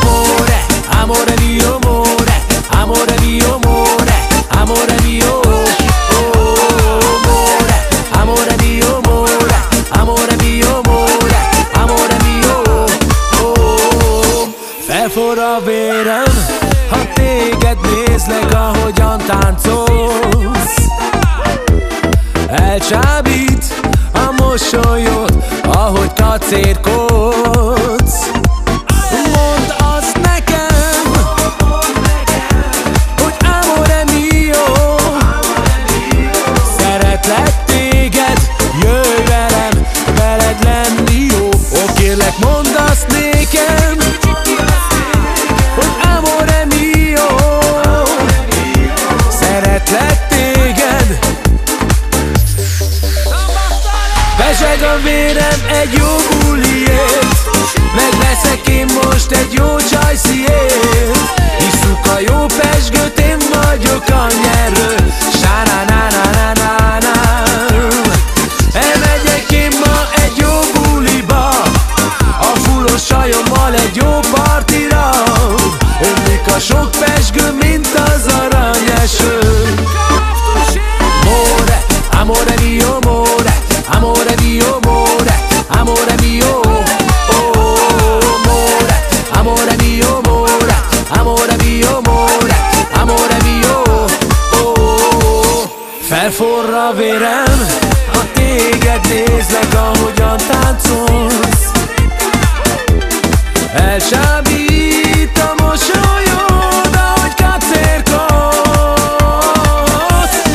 More, amore mio, amore mio, amore mio, more, amore mio, amore mio, amore mio, felforr a vérem, ha téged nézlek, ahogyan táncolsz. Elcsábít a mosolyod, ahogy kacérkodsz. Mondd azt nekem, hogy amore mio, szeretlek téged, jöjj velem, veled lenni jó. Ó, kérlek, mondd azt nékem, hogy amore mio, szeretlek téged. Bezseg a vérem egy jó buliért, megveszek én most egy jó csajsziért. Isszuk a jó pezsgőt, én vagyok a nyerő. Sá-na-na-na-na-na-na. Elmegyek én ma egy jó buliba, a fullos sajommal egy jó partira. Ömlik a sok pezsgő, mint az aranyeső. More, amore mio, amore mio, amore mio, more, amore mio, amore mio, amore mio, felforr a vérem, ha téged nézlek, ahogyan táncolsz. Elcsábít a mosolyod, ahogy kacérkodsz.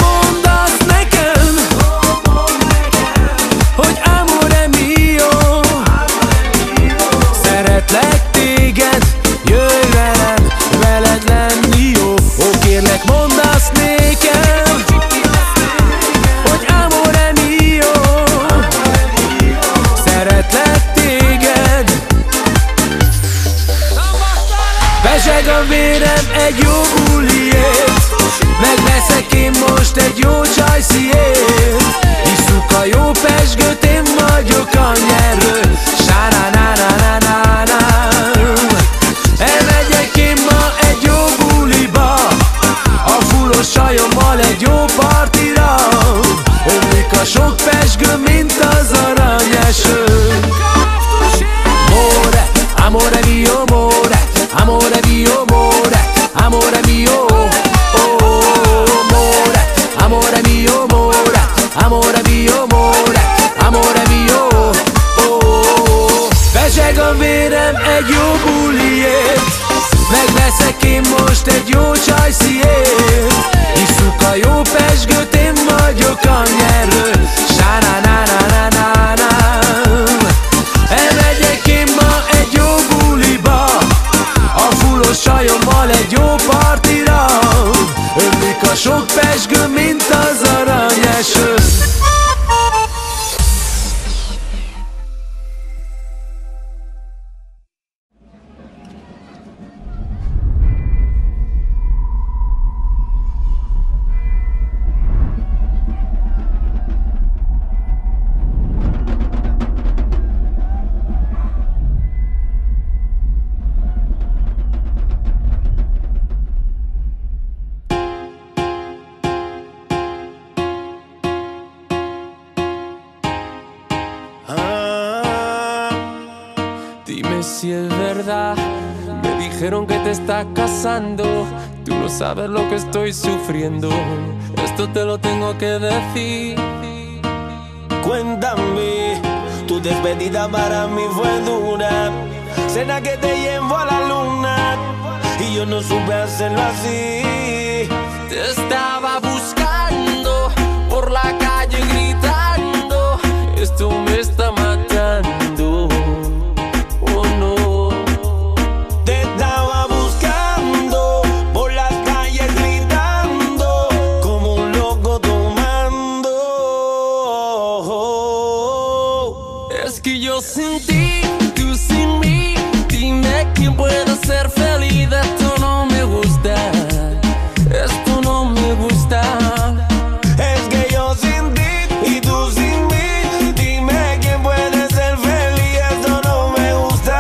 Mondd azt nekem, hogy amore mio, szeretlek téged, jöjj velem, veled lenni jó. Ó, kérlek, mondd azt nékem, hogy amore mio, szeretlek téged. Bezseg a vérem egy jó buliért, megveszek én most egy jó csajsziért. Isszuk a jó pezsgőt, én vagyok a nyerő. Sá-na-na-na-na-na-na. Elmegyek én ma egy jó buliba, a fullos sajommal egy jó partira. Ömlik a sok pezsgő, mint az aranyeső. More, amore mio, amore mio, amore mio, more, amore mio, amore mio, amore mio, bezseg a vérem egy jó buliért, megveszek én most egy jó csajsziért. Isszuk a jó pezsgőt, én vagyok a nyerő. Sá-na-na-na-na-na-na. Elmegyek én ma egy jó buliba, a fullos sajommal egy jó partira. Ömlik a sok pezsgő, mint az aranyeső. Si es verdad, me dijeron que te estás casando. Tú no sabes lo que estoy sufriendo. Esto te lo tengo que decir. Cuéntame, tu despedida para mí fue dura. Cena que te llevo a la luna y yo no supe hacerlo así. Te estaba buscando por la calle gritando. Esto me está matando. Oh no. Te estaba buscando por las calles gritando como un loco tomando. Es que yo sin ti, tú sin mí. Dime quién puede ser feliz. Esto no me gusta. Esto no me gusta. Es que yo sin ti y tú sin mí. Dime quién puede ser feliz. Esto no me gusta.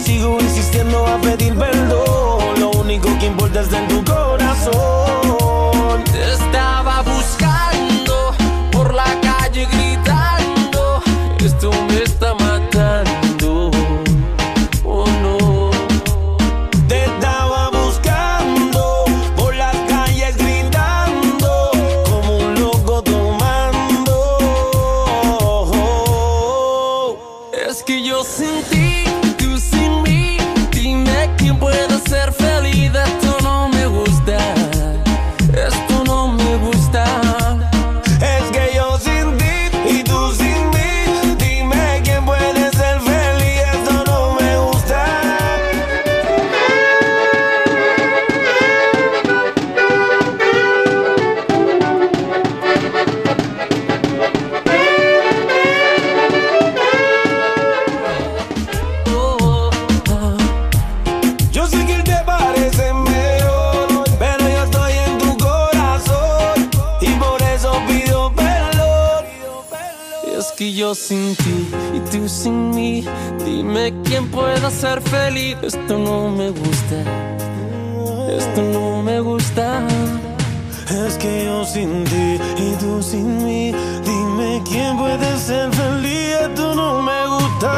sigo insistiendo a pedir perdón. Lo único que importa está en tu corazón. Te estaba buscando por la calle gritando, esto me está matando, oh no. Te estaba buscando por las calles gritando, como un loco tomando. Es que yo sin ti, tú sin mí, dime quién puede ser feliz. Esto no me gusta, esto no me gusta. Es que yo sin ti y tú sin mí, dime quién puede ser feliz. Esto no me gusta. Yo sé que él te parece mejor, pero yo estoy en tu corazón y por eso pido perdón. Es que yo sin ti y tú sin mí, dime quién puede ser feliz. Esto no me gusta, esto no me gusta. Es que yo sin ti y tú sin mí, dime quién puede ser feliz. Esto no me gusta.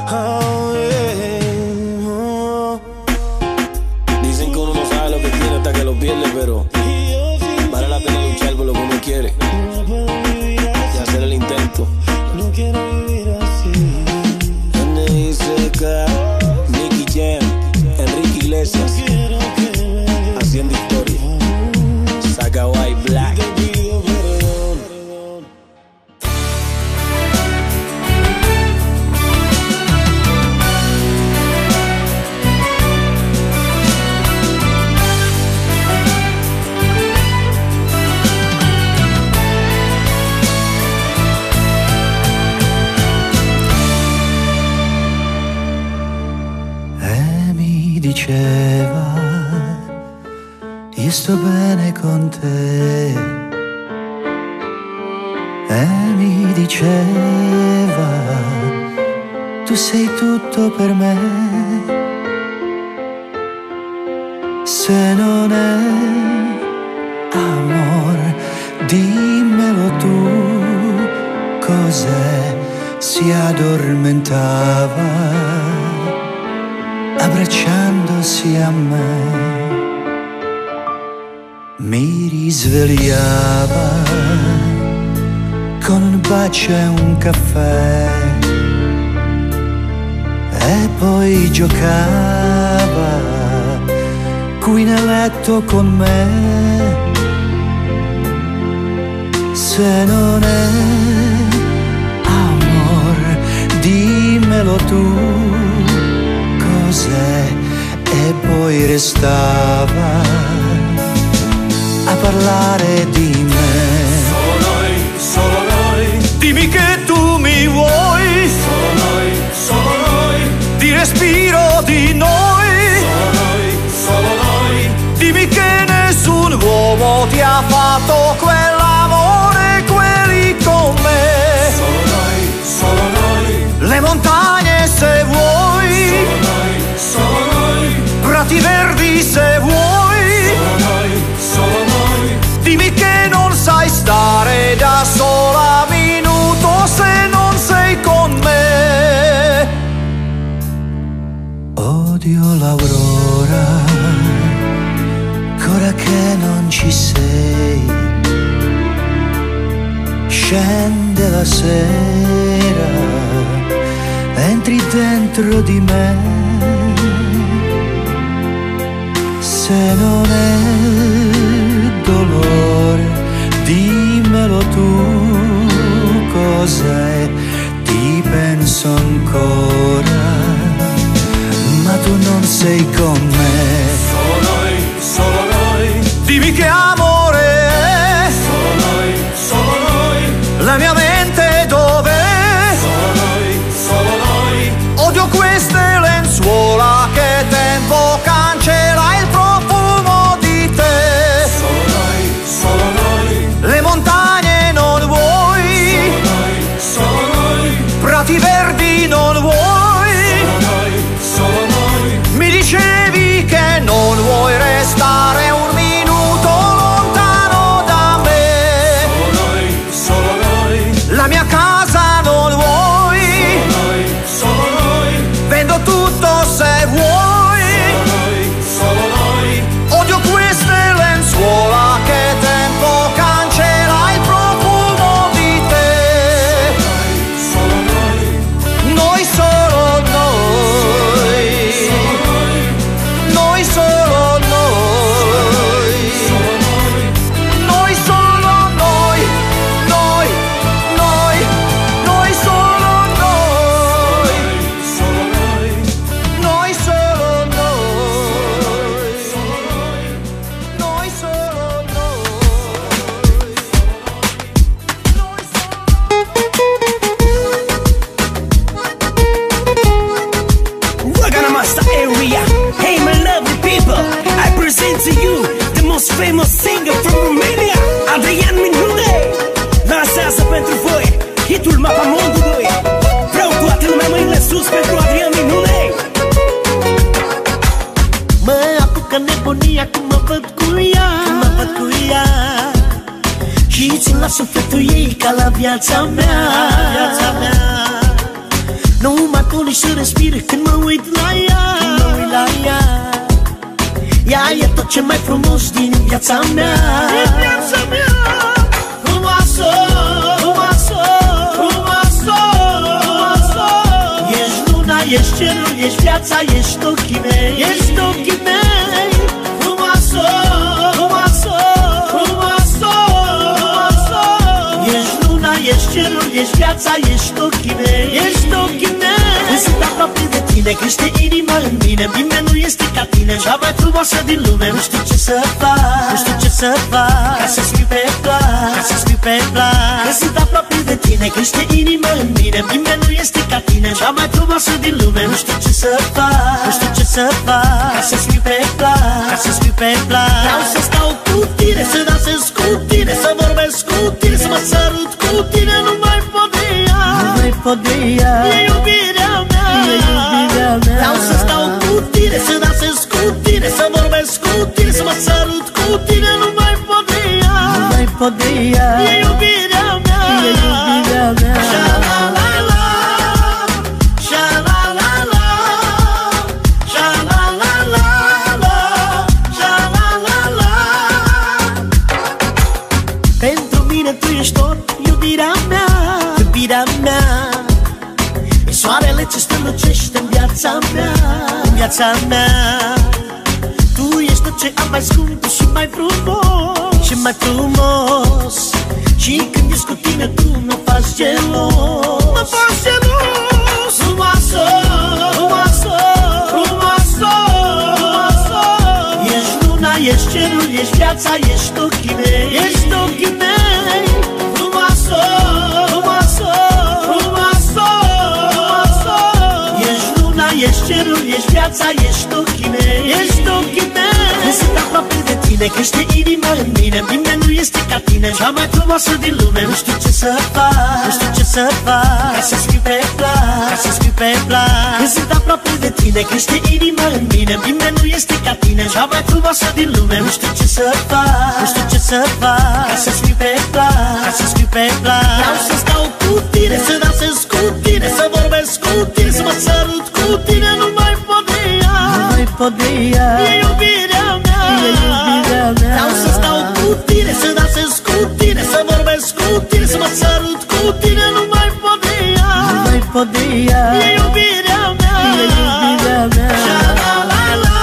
Oh, yeah. Oh. Dicen que uno no sabe lo que tiene hasta que lo pierde, pero vale la pena luchar por lo que uno quiere y hacer el intento. No quiero vivir así. NICK, Nicky Jam, Enrique Iglesias, haciendo historia. Saca White Black. Mi diceva, io sto bene con te. E mi diceva, tu sei tutto per me. Se non è amor, dimmelo tu, cos'è? Si addormentava abbracciandosi a me, mi risvegliava con un bacio e un caffè e poi giocava qui nel letto con me. Se non è amor, dimmelo tu, cos'è? E poi restava a parlare di me. Solo noi, Dimmi che tu mi vuoi, solo noi, ti respiro di noi. solo noi, Dimmi che nessun uomo ti ha fatto quell'amore, quelli con me. solo noi, Le montagne se vuoi, solo noi, prati verdi se vuoi. solo noi, Dimmi che non sai stare da sola minuto se non sei con me. Odio l'aurora, ancora che non ci sei. Scende la sera, entri dentro di me. Se non è dolore, dimmelo tu, cos'è? Ti penso ancora, ma tu non sei con me. solo noi, Dimmi che amore è, solo noi, la mia mente dov'è? solo noi, Odio queste lenzuola che tempo cancella il profumo di te. solo noi, Le montagne non nimica la viața mea. Nu mai pot nici să respir când mă uit la ea. Ea e tot ce mai frumos din viața mea. Frumoasă, frumoasă, frumoasă. Ești luna, ești cerul, ești viața, ești ochii mei, ești ochii mei. Frumoasă, frumoasă, frumoasă, frumoasă. Ești luna, ești cerul, ești viața, ești ochii mei, ești ochii mei. Când sunt aproape de tine, crește inima în mine. Nimeni nu este ca tine, cea mai frumoasă din lume. Nu știu ce să fac, nu știu ce să fac, ca să scriu pe plac, ca să scriu pe plac. Când sunt aproape de tine, crește inima în mine. Nimeni nu este ca tine, cea mai frumoasă din lume. Nu știu ce să fac, nu știu ce să fac, ca să scriu pe plac, ca să scriu pe plac. Vreau să stau cu tine, să dansez cu tine, să vorbesc cu tine, să mă sărut cu tine. Nu mai pot de ea, nu mai pot de ea. E iubirea mea, e iubirea mea. Vreau să stau cu tine, să dansez cu tine, să vorbesc cu tine, să mă sărut cu tine. Nu mai pot de ea, nu mai pot de ea. E iubirea mea, e iubirea mea. Sha-la-la-la, sha-la-la-la, sha-la-la-la, sha-la-la-la. Pentru mine tu ești tot, iubirea mea, iubirea mea. E soarele ce strălucește în viața mea, în viața mea. Tu ești tot ce am mai scump și mai frumos, și mai frumos. Și când ești cu tine tu mă faci gelos, mă faci gelos. Frumoasă, frumoasă, frumoasă, frumoasă. Ești luna, ești cerul, ești viața, ești ochii mei, ești ochii mei. Frumoasă, frumoasă, frumoasă, frumoasă. Ești luna, ești cerul, ești viața, ești ochii mei, ești ochii mei. Când sunt aproape de tine, crește inima în mine. Nimeni nu este ca tine, cea mai frumoasă din lume. Nu știu ce să fac, nu știu ce să fac, ca să scriu pe plac, ca să scriu pe plac. Când sunt aproape de tine, crește inima în mine. Nimeni nu este ca tine, cea mai frumoasă din lume. Nu știu ce să fac, nu știu ce să fac, ca să scriu pe plac, ca să scriu pe plac. Vreau să stau cu tine, să dansez cu tine, să vorbesc cu tine, să mă sărut cu tine. Nu mai pot de ea, nu mai pot de ea. E iubirea mea, e iubirea mea. Vreau să stau cu tine, să dansez cu tine, să vorbesc cu tine, să mă sărut cu tine. Nu mai pot de ea, nu mai pot de ea. E iubirea mea, e iubirea mea. Sha-la-la-la,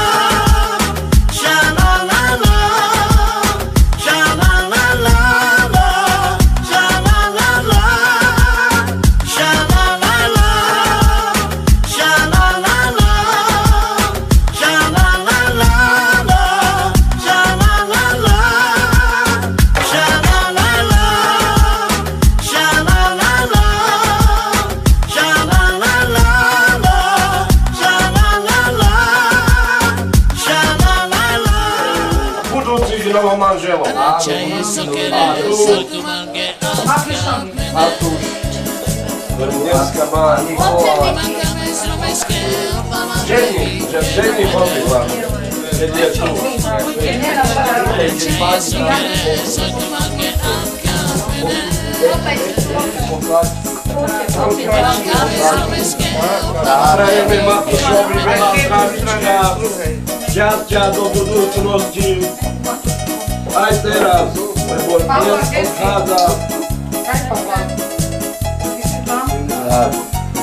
sha-la-la-la, sha-la-la-la, sha-la-la-la, sha-la-la-la, sha-la-la-la, sha-la-la-la, sha-la-la-la, sha-la-la-la, sha-la-la-la, sha-la-la-la, sha-la-la-la. Budúci znovu manželom. Matúš. Dneska má Nikola. Žení pozýva. Keď je tu. Prajeme Matúšovi veľa šťastia, šťastia do budúcnosti. Aj teraz, lebo dnes odchádza.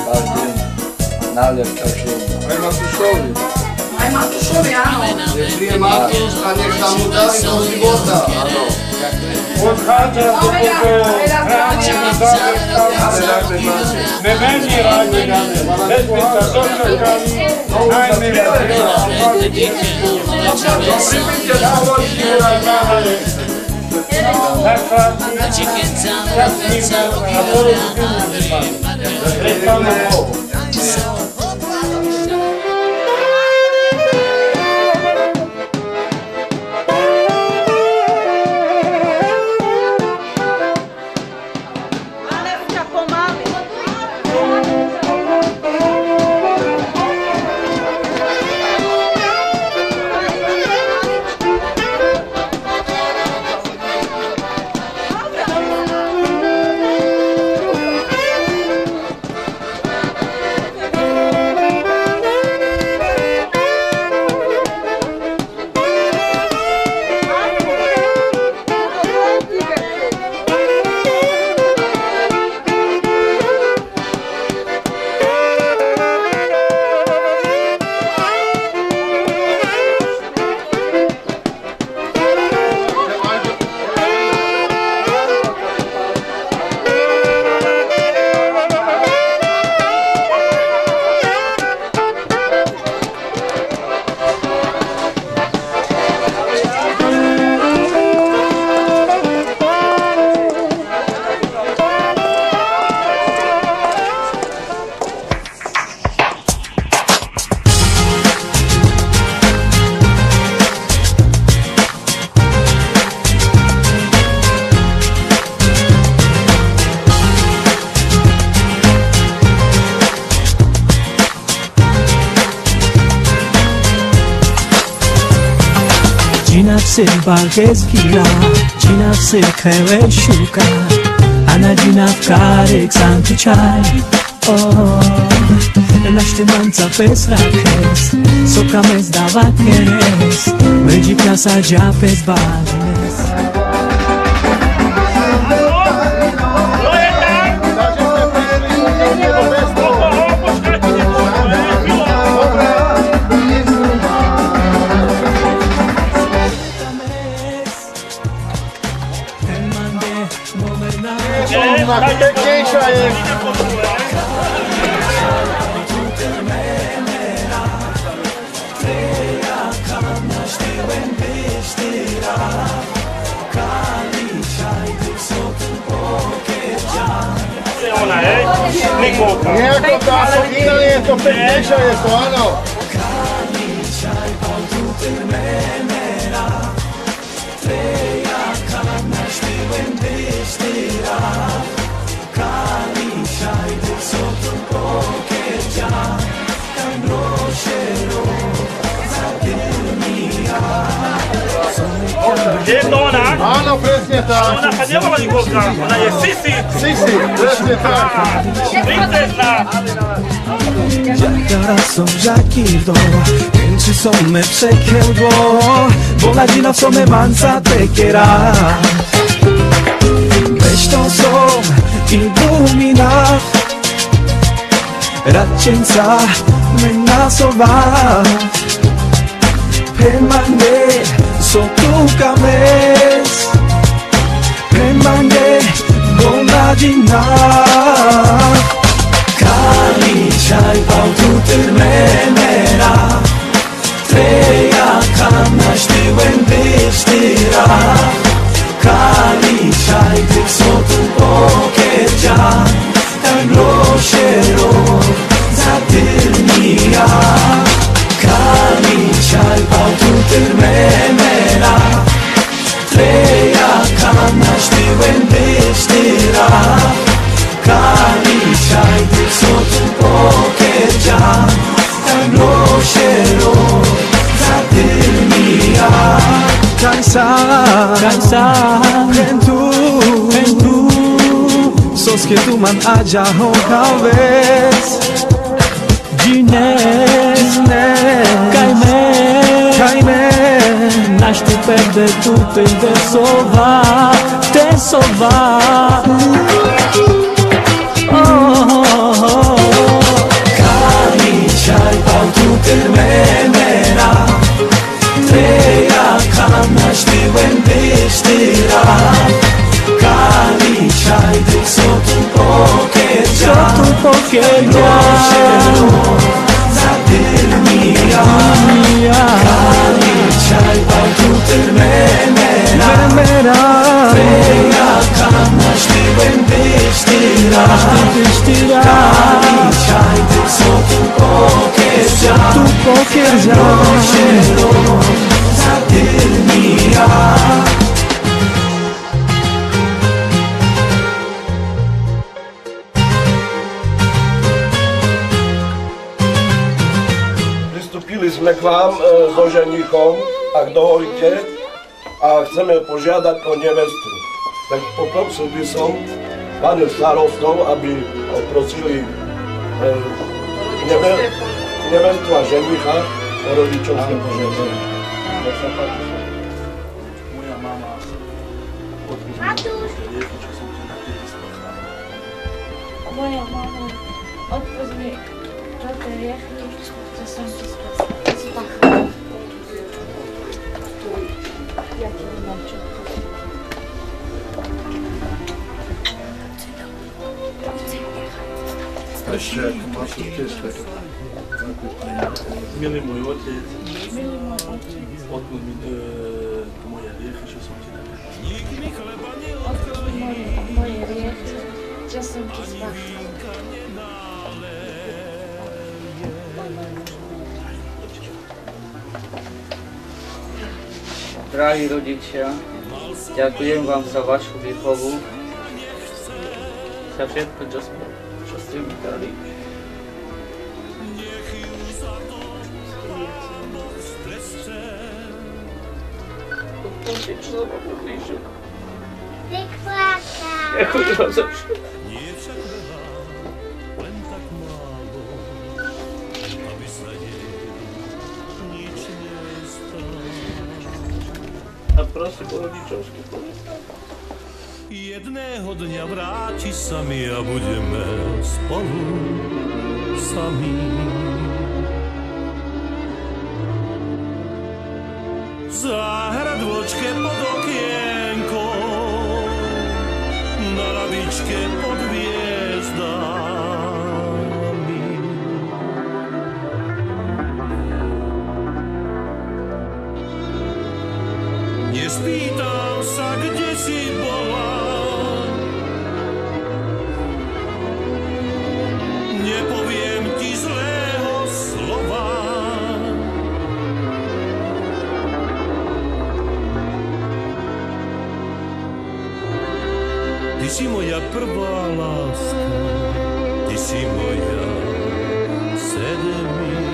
Každý nálev každý. Aj Matúšovi. Aj Matúšovi, áno. Nech žije Matúš a nech sa mu darí do života. Odchádza do toho chrámu na záver nemení rádi dáme. Vezme sa dočakami, najmä veľa. Pribyte závodky na záver. Nakladný, šťastný a porozumný pán. Prepáme Bohu. Gina Silva Ghezgira, Gina Silkele Shuka, Ana Gina Fkarek Santuchai. Naștemanța pe sraches, soca mes dava queres, mergi casa ja pe zbalines. Nejako tá sokina je to peknejšia, je to áno. Je to ona? Áno, presne tak. Ona sa nebola Nikolka, ona je Sisi. Sisi, presne tak. Princezna. Giaccara son Giacchino, pensi son me psekelgo, Boladina son me manza tekera. Bešto som illuminat, Raccenza me nasova, Permane sotto cames, Permane Boladina. Kaličaj pal tu termenera, Treja kamna štiven beštira. Kaličaj tek sotu pokerja, Tak grošero za termija. Kaličaj pal tu termenera, Treja kamna štiven beštira. Kaličaj tek sotu pokerja, Tak grošero za termija. Kajsa, Kentu, sos que tu man aja honkaves. Gines, Caime, Naš tu perde tu te sova. Kaličaj pal tu termenera, Treja kamna štiven beštira. Kaličaj tek sotu pokerja, Grošero za termija. Kaličaj pal tu termenera, Treja kamna štiven beštira. Kaličaj tek sotu pokerja, Grošero za termija. Pristúpili sme k vám so ženichom, ak dovolíte, a chceme požiadať o nevestu. Tak poprosil by som pane starostov, aby prosili nevestu a ženicha o rodičovské požiadanie. Nech sa páči. Moja mama odpustí rieky, čo som ti na tebe spáchal. Moja mama odpustí tie rieky, čo som ti spáchal. Ja ti nemám čo. Ešte, ako máš určite. Milý môj otec, odpustí moje riechy, čo som ti dal. Odpustí moje riechy, čo som ti spáchal. Drahí rodičia, ďakujem vám za vašu výchovu, za všetko, čo ste mi dali. Ďakujem vám za všetko. A prosím o rodičovský povedal. Jedného dňa vráti sa mi a budeme spolu sami. V záhradvočke pod okienkom, na lavičke pod hviezdami. Nespýtam sa, kde si bola, nepoviem ti zlého slova. Ty si moja prvá láska, ty si moja sedemikráska.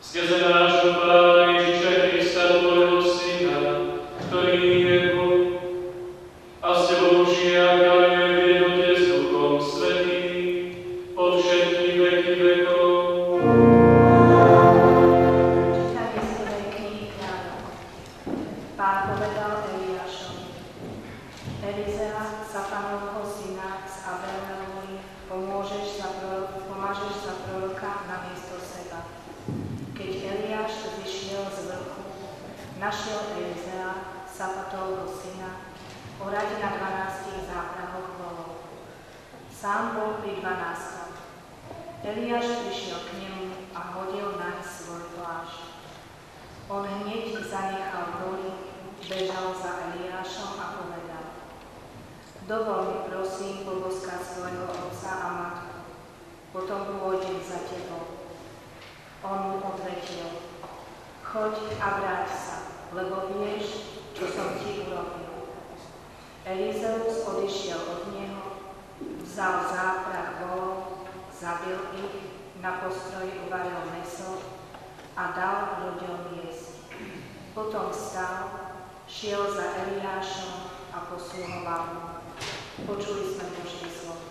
Skrze nášho Pána Ježiša Krista, Tvojho Syna, ktorý je Boh a s Tebou žije a kráľuje v jednote s Duchom Svätým po všetky veky vekov. Čítanie z prvej knihy Kráľov. Pán povedal Eliášovi: Elizea, Safanovho syna z Abel-Meholy, pomážeš za proroka na miesto seba. Keď Eliáš vyšiel z vrchu, našiel Elizea, Safatovho syna, orať na 12 záprahoch volov. Sám bol pri 12. Eliáš prišiel k nemu a hodil naň svoj plášť. On hneď zanechal voly, bežal za Eliášom a povedal: Dovol mi prosím poboskať svojho otca a matku, potom pôjdem za tebou. On mu odvetil: Choď a vráť sa, lebo vieš, čo som ti urobil. Elizeus odišiel od neho, vzal záprah volov, zabil ich, na postroji uvaril mäso a dal ľuďom jesť. Potom vstal, šiel za Eliášom a posluhoval mu. Počuli sme Božie slovo.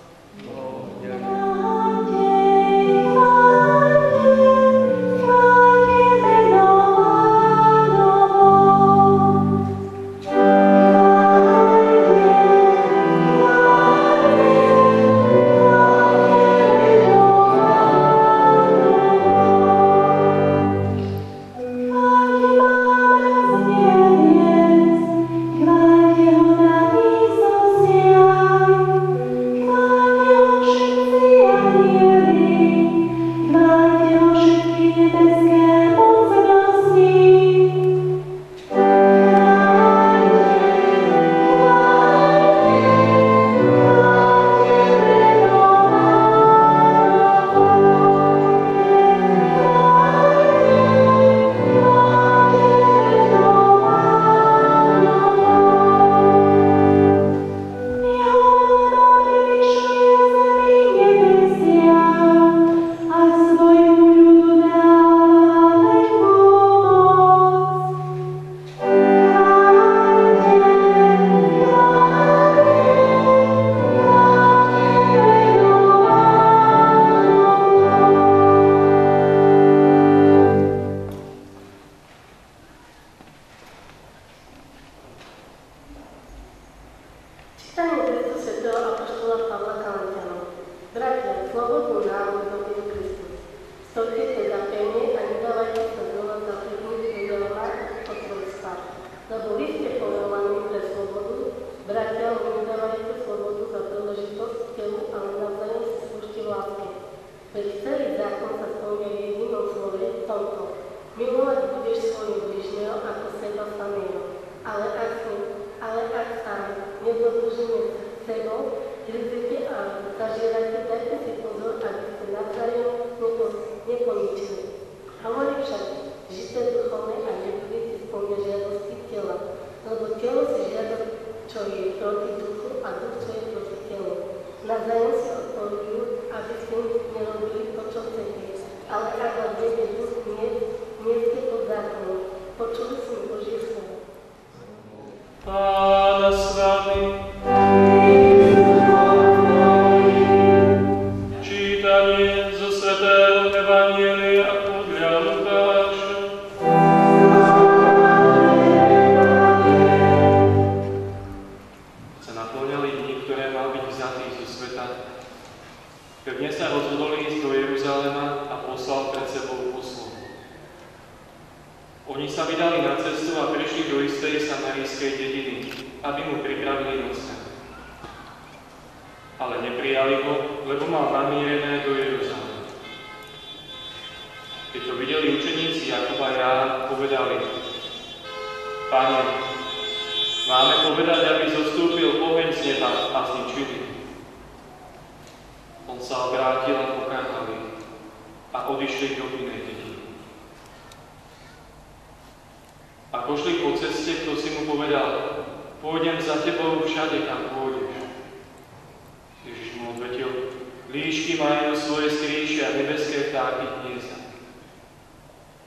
Líšky majú svoje skríše a nebeské vtáky hniezda.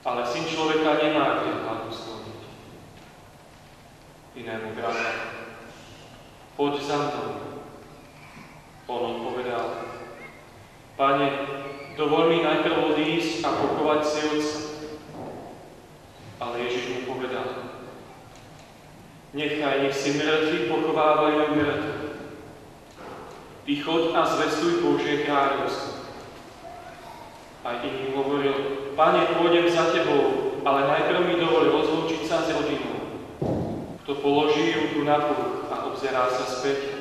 A Ale Syn človeka nemá kde hlavu skloniť. Inému vravel: poď za mnou. On odpovedal: Pane, dovol mi najprv odísť a pochovať si otca. Ale Ježiš mu povedal: nech si mŕtvi pochovávajú mŕtvi. Ty choď a zvestuj Božie kráľovstvo. Aj iným hovoril: Pane, pôjdem za tebou, ale najprv mi dovol rozlúčiť sa s rodinou. Kto položí ruku na púch a obzerá sa späť,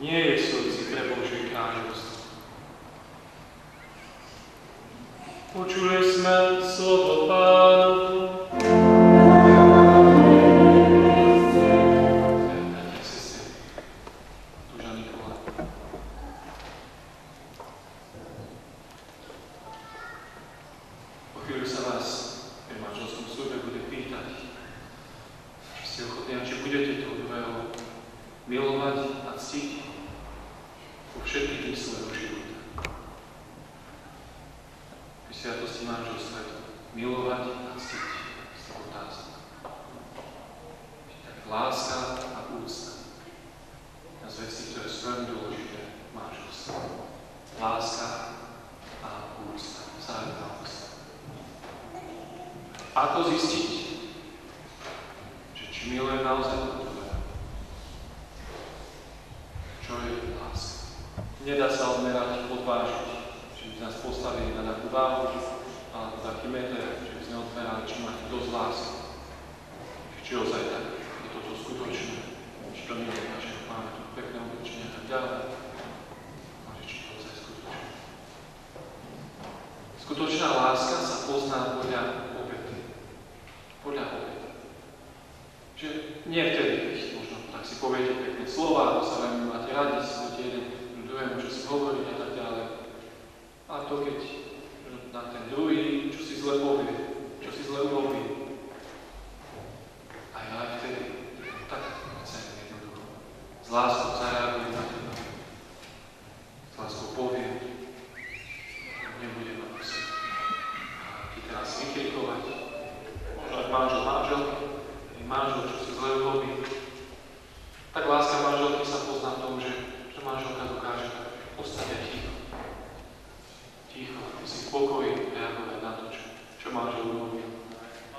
nie je stojci pre Božie kráľovstvo. Počuli sme slovo Pánovo. Po chvíľu sa vás pri manželskom službe bude pýtať, či ste ochotní a či budete toho druhého milovať a ctiť vo všetkých tých svojho života. Pri sviatosti manželstva je to milovať a ctiť z toho otázka. Tak láska a úcta na veci, ktoré sú veľmi dôležité v manželstve. Láska a úcta. Vzájomná úcta. Ako zistiť, že či milujem naozaj toho druhého? Čo je láska? Nedá sa odmerať, odvážiť, či by nás postavili na takú váhu, alebo taký meter, že by sme odmerali, či máte dosť lásky. Či ozaj tak, je toto skutočné, či to miluje, že máme tu pekné oblečenie a tak ďalej. Ale či to ozaj skutočné. Skutočná láska sa pozná podľa obety. Podľa obety. Že nie vtedy, keď možno tak si poviete pekné slova, sa veľmi máte radi, si budete jeden druhému, čo si hovorí a tak ďalej. Ale to, keď na ten druhý, čo si zle povie, čo si zle urobí, aj vtedy, tak chcem jednoducho. S láskou zareagujem na teba. S láskou poviem, nebudem ma prosiť. Ty teraz vykrikovať, možno aj manželky, manžel, čo si zle urobí. Tak láska manželky sa pozná v tom, že manželka dokáže ostať aj ticho. Ticho, aby si v pokoji reagovať na to, čo manžel urobí.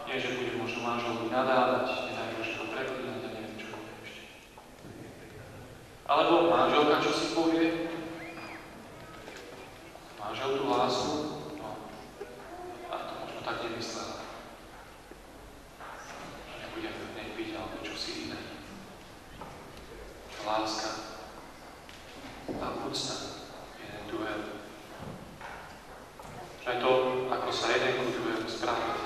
Nie, že bude možno manželovi nadávať, nedaj Bože ho preklínať a neviem, čo bude ešte. Alebo manželka, čo si povie? Manžel tú lásku? No, a to možno tak nemyslela. Nebudem v nej byť, alebo čo si iné. Láska a úcta jeden druhému. Aj to, ako sa jeden k druhému správať.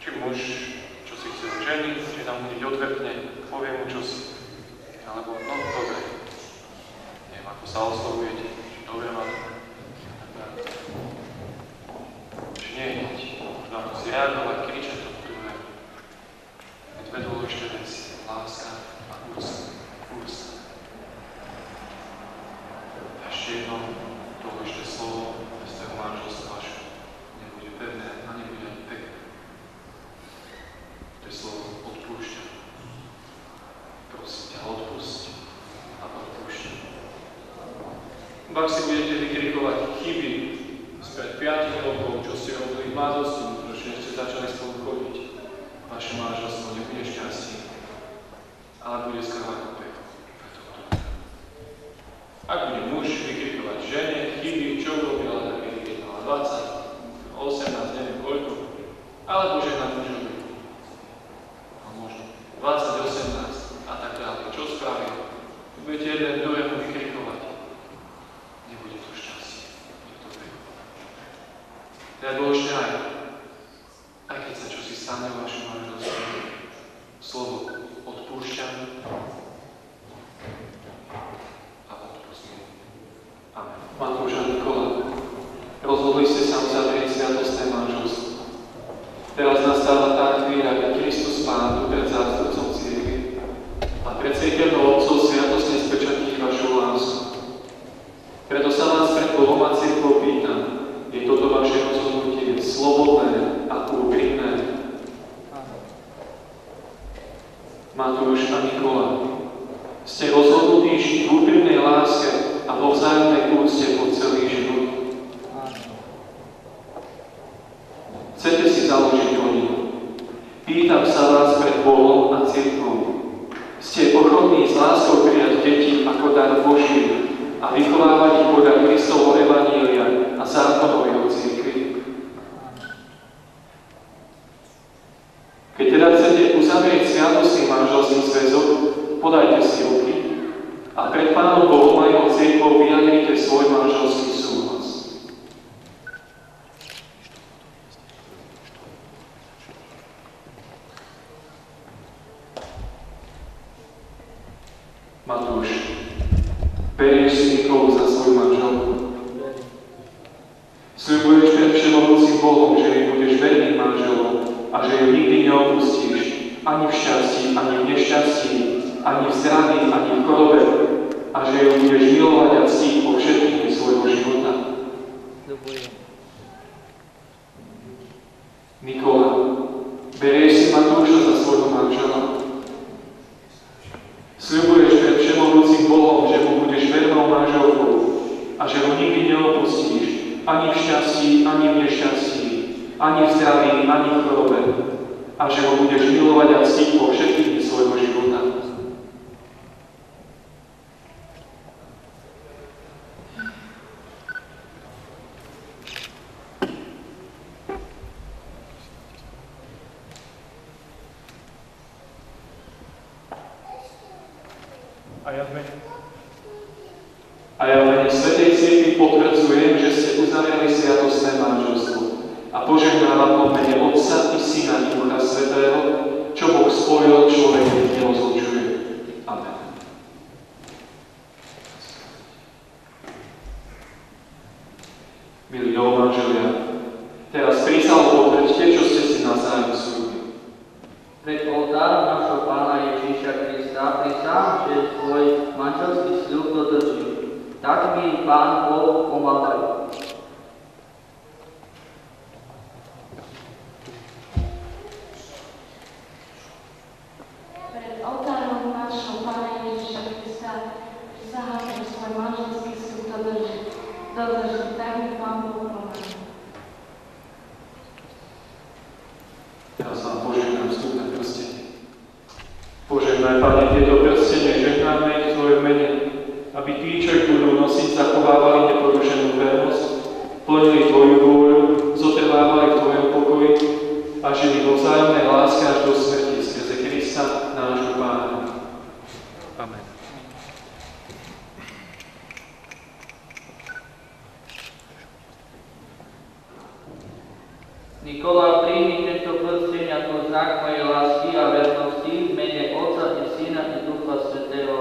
Či muž, čo si chce ženiť, či tam hneď odvrtne, povie mu čo si. Alebo, no dobre. Neviem, ako sa oslovujete, či dobre má to. Či nie hneď. Možno ako si reagovať, kričať tomu druhému. Je dve dôležité veci. Láska a úcta. Ešte jedno dôležité slovo bez toho manželstva, že nebude pevné a nebude ani pekné. To je slovo odpúšťa. Prosím ťa, odpusť a odpúšťa. Ak si budete vykrikovať chyby spred 5 rokov, čo ste robili v mladosti, možno ste začali spolu chodiť, vaše manželstvo nebude šťastie, ale bude skoro ako peklo. Ak bude muž vykrikovať žene chyby, čo urobila, tak keď mala 20, 18, neviem koľko, alebo žena mužovi. A možno 20, 18 a tak ďalej. Čo spravil? Budete jeden druhému vykrikovať. Nebude to šťastie. Je to peklo. To je dôležité aj keď sa čosi stane v vašom manželstve. Slovo odpúšťam a odpustím. Amen. Matúš a Nikola, rozhodli ste sa uzavrieť sviatostné manželstvo. Teraz nastáva tá chvíľa, keď Kristus Pán tu pred zástupcom cirkvi a pred cirkevnou otcov sviatostne spečatí vašu lásku. Preto sa vás pred Bohom a cirkvou pýtam, je toto vaše Matúš a Nikola, ste rozhodnutí žiť v úprimnej láske a vo vzájomnej úcte po celý život. Chcete si založiť rodinu? Pýtam sa vás pred Bohom a cirkvou. Ste ochotní s láskou prijať deti ako dar Boží a vychovávať ich podľa Kristovho evanília a zákonov jeho cirkvi? Keď teda chcete uzavrieť sviatostný manželský zväzok, podajte si ruky a pred Pánom Bohom a jeho cirkvou vyjadrite svoj manželský súhlas. Matúš, berieš si Nikolu za svoju manželku. Sľubuješ pred všemohúcim Bohom, že jej budeš verným manželom a že ju nikdy neopustíš, ani v šťastí, ani v nešťastí, ani v zdraví, ani v chorobe, a že ju budeš milovať a ctiť po všetkých dni svojho života. Nikola, berieš si Matúša za svojho manžela. Sľubuješ pred všemohúcim Bohom, že mu budeš vernou manželkou a že ho nikdy neopustíš, ani v šťastí, ani v nešťastí, ani v zdraví, ani v chorobe, a že ho budeš milovať a ctiť po všetkých dni svojho života. A ja v mene Svätej Cirkvi potvrdzujem, že ste uzavreli sviatostné manželstvo a požehnávam ho v mene Otca i Syna i Ducha Svätého, čo Boh spojil, človek nerozlučuje. Amen. Milí novomanželia, teraz prísahou potvrďte, čo ste si navzájom sľúbili. Pred oltárom našho Pána Ježíša Krista prisahám, že svoj manželský sľub dodržím. Tak mi Pán Boh pomáhaj. Pred oltárom nášho Pána Ježíša Krista prisahám, že svoj manželský sľub dodržím. Tak mi Pán Boh pomáhaj. Teraz vám požehnám vstupné prstenie. Požehnaj, Pane, tieto prstenie, žehnáme ich v Tvojom mene, aby tí, čo ich budú nosiť, zachovávali neporušenú vernosť, plnili Tvoju vôľu, zotrvávali v Tvojom pokoji a žili vo vzájomnej láske až do smrti skrze Krista, nášho Pána. Amen. Nikola, príjmi tento prsteň ako znak mojej lásky a vernosti v mene Otca i Syna i Ducha Svätého.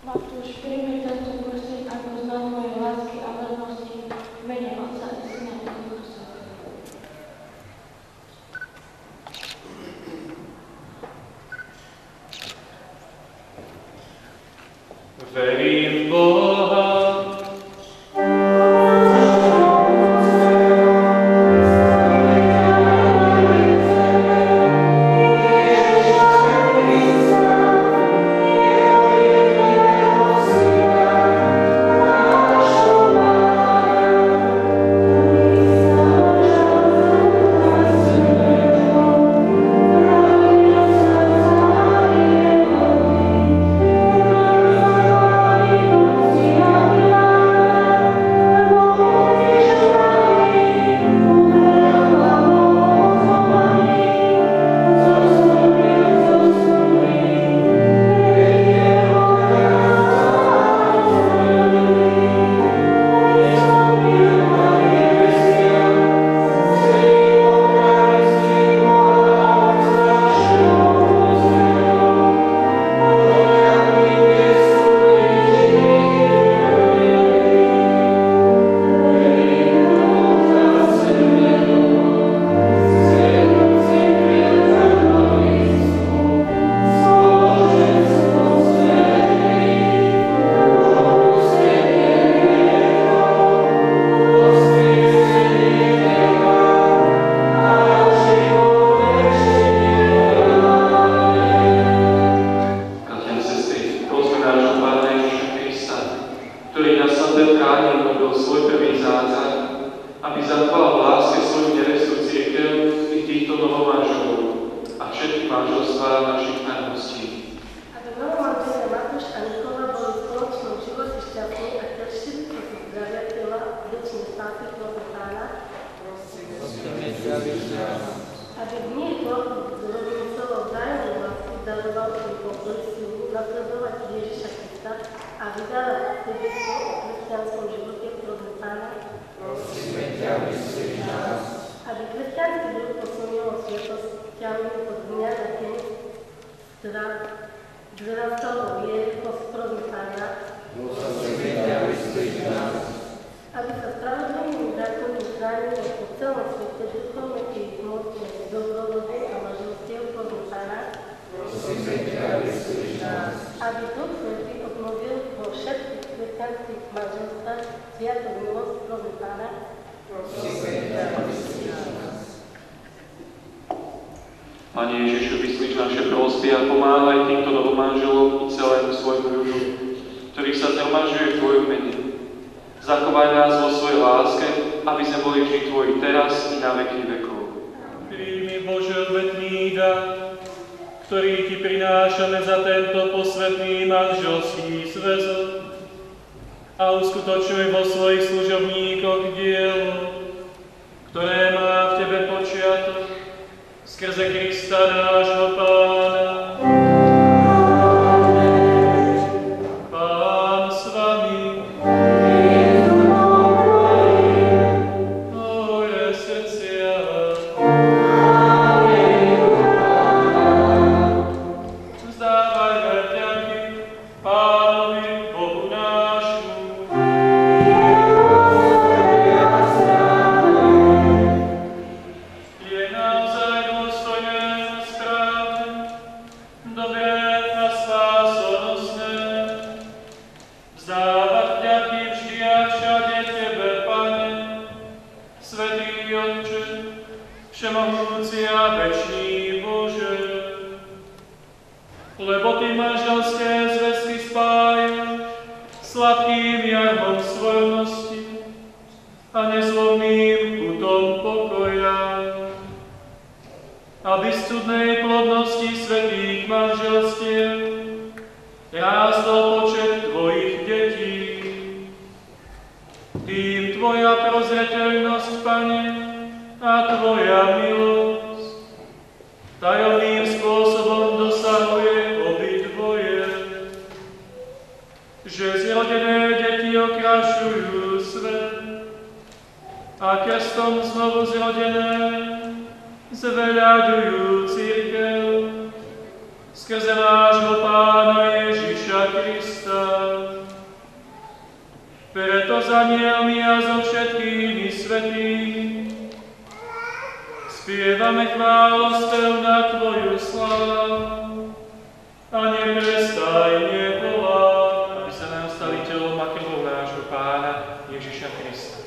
Matúš, príjmi tento prsteň ako znak mojej lásky a vernosti v mene Otca i Syna i Ducha Svätého. Verím Boha, Amen. svojom pokoji silu nasledovať Ježiša Krista a vydávať svedectvo o kresťanskom živote prosím Pána, aby kresťanský ľud posilnilo svetosť ťahujú od dňa na deň, vzrastal vo viere prosím Pána, aby sa spravodlivými zákonmi chránilo po celom svete duchovné i zmocné dobrovoľné a manželstiev prosím Pána, aby Duch Svätý obnovil vo všetkých kresťanských manželstvách sviatú milosť prosím Pána, Pane Ježišu, vyslíš naše prosby a pomáhaj týmto novomanželom i celému svojmu ľudu, ktorý sa zhromažďuje v Tvojom mene. Zachovaj nás vo svojej láske, aby sme boli vždy Tvoji teraz i na veky vekov. Príjmi Bože obetný dar, ktorý Ti prinášame za tento posvätný manželský zväzok a uskutočuj vo svojich služobníkoch dielo, ktoré má v Tebe počiatok, skrze Krista nášho Pána. Pán s vami. Moje srdcia. Vzdávajme vďaky Pánovi Bohu nášmu. Je naozaj dôstojné, správne, dobré a spásonosné vzdávať vďaky vždy a všade Tebe, Pane, Svätý Otče, všemohúci a večný Bože, lebo Ty manželské zväzky spájaš sladkým jarmom svojnosti a nezlomným putom pokoja, aby z cudnej plodnosti svätých manželstiev rástol počet Tvojich detí. Tým Tvoja prozreteľnosť, Pane, a Tvoja milosť tajomným spôsobom dosahuje obidvoje, že zrodené deti okrašujú svet a krstom znovu zrodené zveľaďujú cirkev skrze nášho Pána Ježiša Krista. Preto s anielmi a so všetkými svätými spievame chválospev na Tvoju slávu a neprestajne voláme, aby sa nám stali telom a krvou nášho Pána Ježiša Krista.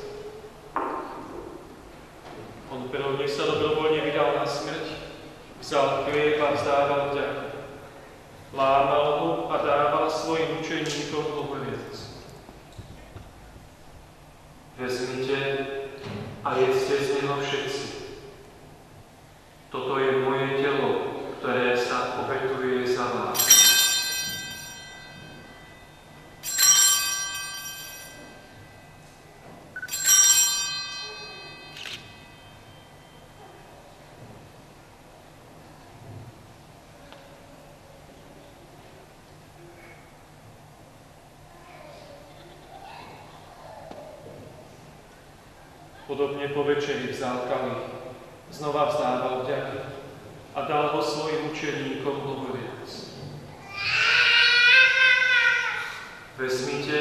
On prvý sa dobrovoľne vydal na smrť, vzal chlieb a vzdával vďaky. Lámal ho a dával svojim učeníkom hovoriac: Vezmite a jedzte z neho všetci. Toto je moje telo, ktoré sa obetuje za vás. Podobne po večeri vzal kalich, znova vzdával vďaky a dal ho svojim učeníkom hovoriac: Vezmite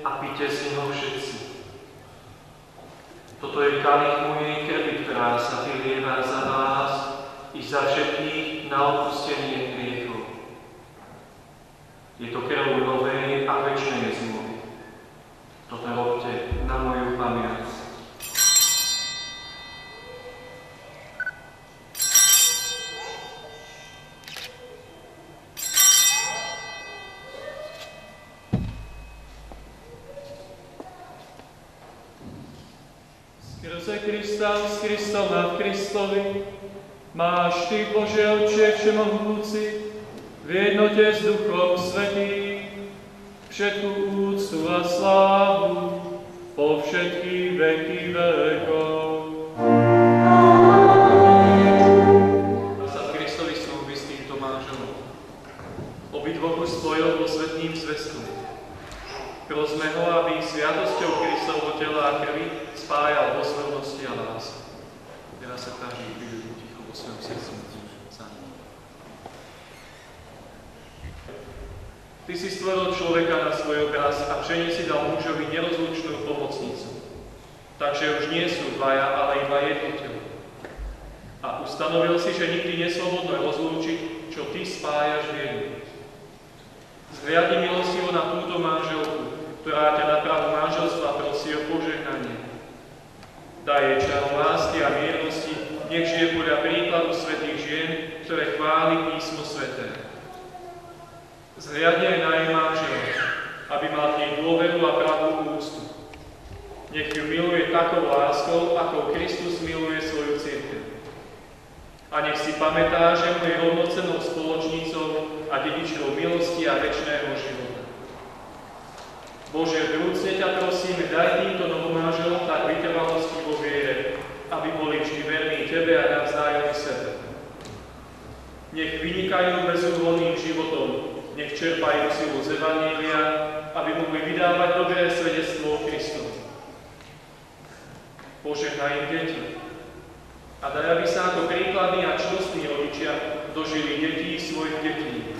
a pite z neho všetci. Toto je kalich mojej krvi, ktorá sa vylieva za vás i za všetkých na odpustenie hriechov. Je to krv novej a večnej zmluvy. Toto robte na moju pamiatku. Skrze Krista, s Kristom a v Kristovi máš Ty, Bože Otče všemohúci, v jednote s Duchom Svätým, všetku úctu a slávu po všetky veky vekov. A sa v Kristovi slúbi s týmto manželom. Obidvoch už spojil posvetným zväzkom. Prosme ho, aby sviatosťou Kristovho tela a krvi spájal dôslednosti a lásku. Teraz sa každý chvíľu ticho vo svojom srdci za ním. Ty si stvoril človeka na svoj obraz a v žene si dal mužovi nerozlučnú pomocnicu. Takže už nie sú dvaja, ale iba jedno telo. A ustanovil si, že nikdy neslobodno rozlúčiť, čo ty spájaš v jednu. Zhliadni milostivo na túto manželku, ktorá ťa na prahu manželstva prosí o požehnanie. Daj jej čarom lásky a miernosti, nech žije podľa príkladu svätých žien, ktoré chváli písmo sväté. Zhliadni aj na jej manžela, aby mal k nej dôveru a pravú úctu. Nech ju miluje takou láskou, ako Kristus miluje svoju cirkev. A nech si pamätá, že mu je rovnocennou spoločnicou a dedičkou milosti a večného života. Bože, vrúcne ťa prosíme, daj týmto novomáželom tak vytrvalosti vo viere, aby boli vždy verní Tebe a navzájom sebe. Nech vynikajú bezúhonným životom, nech čerpajú silu z Evanjelia, aby mohli vydávať dobré svedectvo o Kristovi. Požehnaj im deti a daj, aby sa ako príkladní a čnostní rodičia dožili detí svojich detí.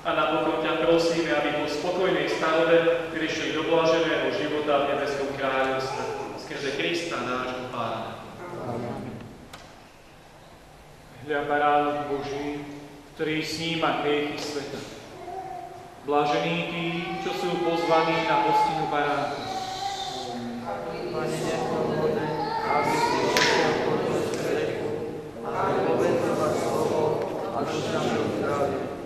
A napokon ťa prosíme, aby po spokojnej starobe prišli do blaženého života v nebeskom kráľovstve skrze Krista nášho Pána. Hľa baránok Boží, ktorý sníma hriechy sveta. Blažení tí, čo sú pozvaní na hostinu baránka. Pane, neslobodné, aby si šiel pod strechu, a povedovať slovo a duša do zdravia.